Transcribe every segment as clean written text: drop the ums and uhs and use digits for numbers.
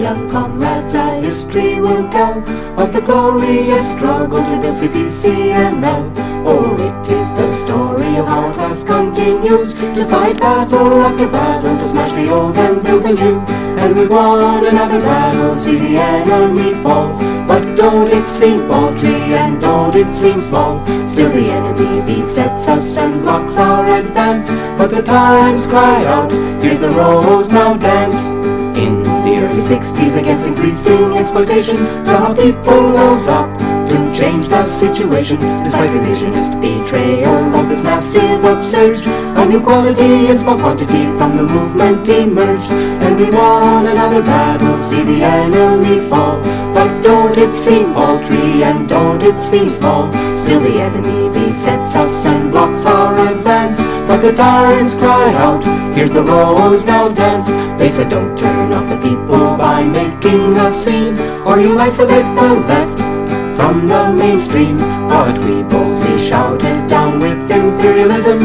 young comrades, a history will tell of the glorious struggle to build CPCNL. Oh, it is the story of how our class continues to fight battle after battle, to smash the old and build the new. And we won another battle, see the enemy fall. But don't it seem paltry and don't it seem small? Still the enemy besets us and blocks our advance. But the times cry out, here's the rose now dance. In the early 60s, against increasing exploitation, the people rose up to change the situation. Despite revisionist betrayal of this massive upsurge, a new quality in small quantity from the movement emerged. And we won another battle, see the enemy fall. But don't it seem paltry and don't it seem small? Still the enemy besets us and blocks our advance. But the times cry out, here's the rose now dance. They said don't turn off the people by making a scene, or you'll isolate the left from the mainstream. But we boldly shouted, down with imperialism,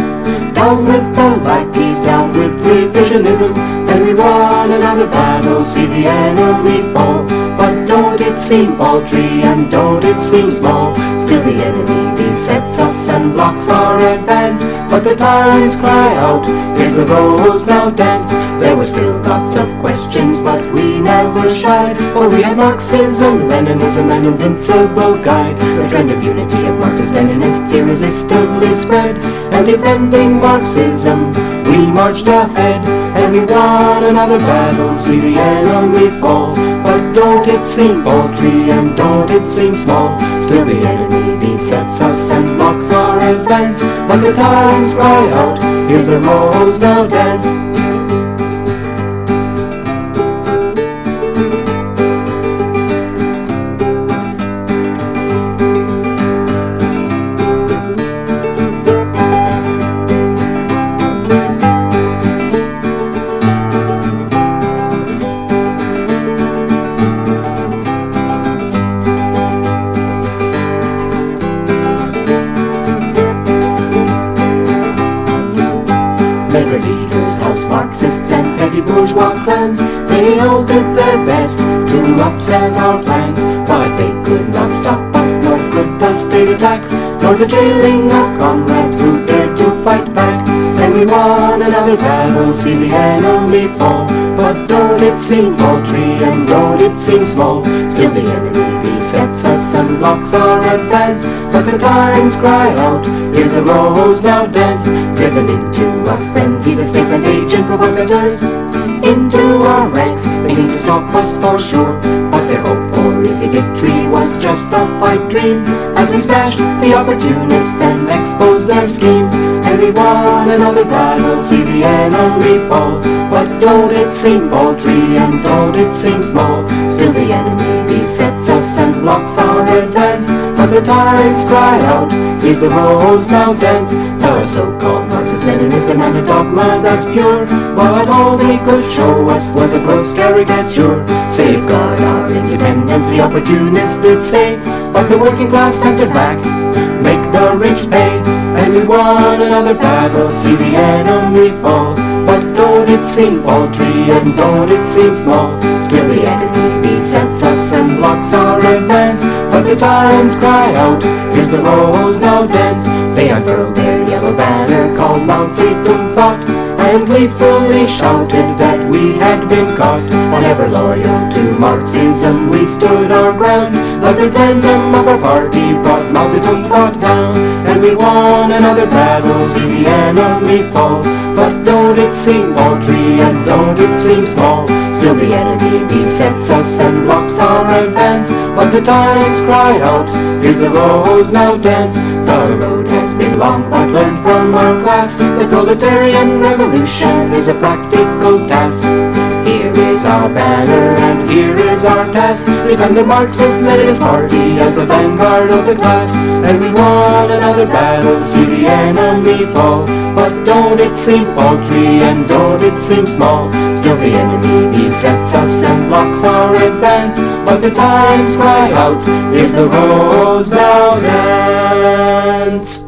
down with the lackeys, down with revisionism. And we won another battle, see the enemy fall. But don't it seem paltry and don't it seem small? Still the enemy besets us and blocks our advance. But the times cry out, here's the rose now dance. There were still lots of questions, but we never shied, for we had Marxism, Leninism, an invincible guide. The trend of unity of Marxist-Leninists irresistibly spread, and defending Marxism, we marched ahead. And we won another battle, see the enemy fall. But don't it seem paltry and don't it seem small? Still the enemy besets us and blocks our advance. But the times cry out, here's the rose now dance. Labor leaders, house Marxists and petty bourgeois clans, they all did their best to upset our plans. But they could not stop us, nor could the state attacks, nor the jailing of comrades who dared to fight back. And we won another battle, see the enemy fall. But don't it seem paltry and don't it seem small? Still the enemy besets us and blocks our advance. But the times cry out, here's the rose now dance. Driven into a frenzy, the statesmen agent provocateurs into our ranks, thinking to stop us for sure. But their hope for easy victory was just a pipe dream, as we smashed the opportunists and exposed their schemes. And we won another battle, see the enemy fall. But don't it seem paltry and don't it seem small? Still the enemy besets us and blocks our advance. But the times cry out, here's the rose now dance. The so-called Marxist-Leninist demanded dogma that's pure, but all they could show us was a gross caricature. Safeguard our independence, the opportunists did say, but the working class answered back, make the rich pay. And we won another battle, see the enemy fall. But don't it seem paltry and don't it seem small? Still the enemy besets us and blocks our advance. But the times cry out, here's the rose now dance. They unfurled their yellow banner called Mao Zedong thought, and gleefully shouted that we had been caught. While ever loyal to Marxism, we stood our ground. The referendum of our party brought Mao Zedong thought down. And we won another battle, see the enemy fall. But don't it seem paltry and don't it seem small? Still the enemy besets us and blocks our advance. But the times cry out, here's the rose now dance. The road has been long, but learn from our class. The proletarian revolution is a practical task. Here is our banner and here is our task. Defend the Marxist-Leninist party as the vanguard of the class. And we won another battle, see the enemy fall. But don't it seem paltry and don't it seem small? Still the enemy besets us and blocks our advance. But the times cry out, here's the rose now dance.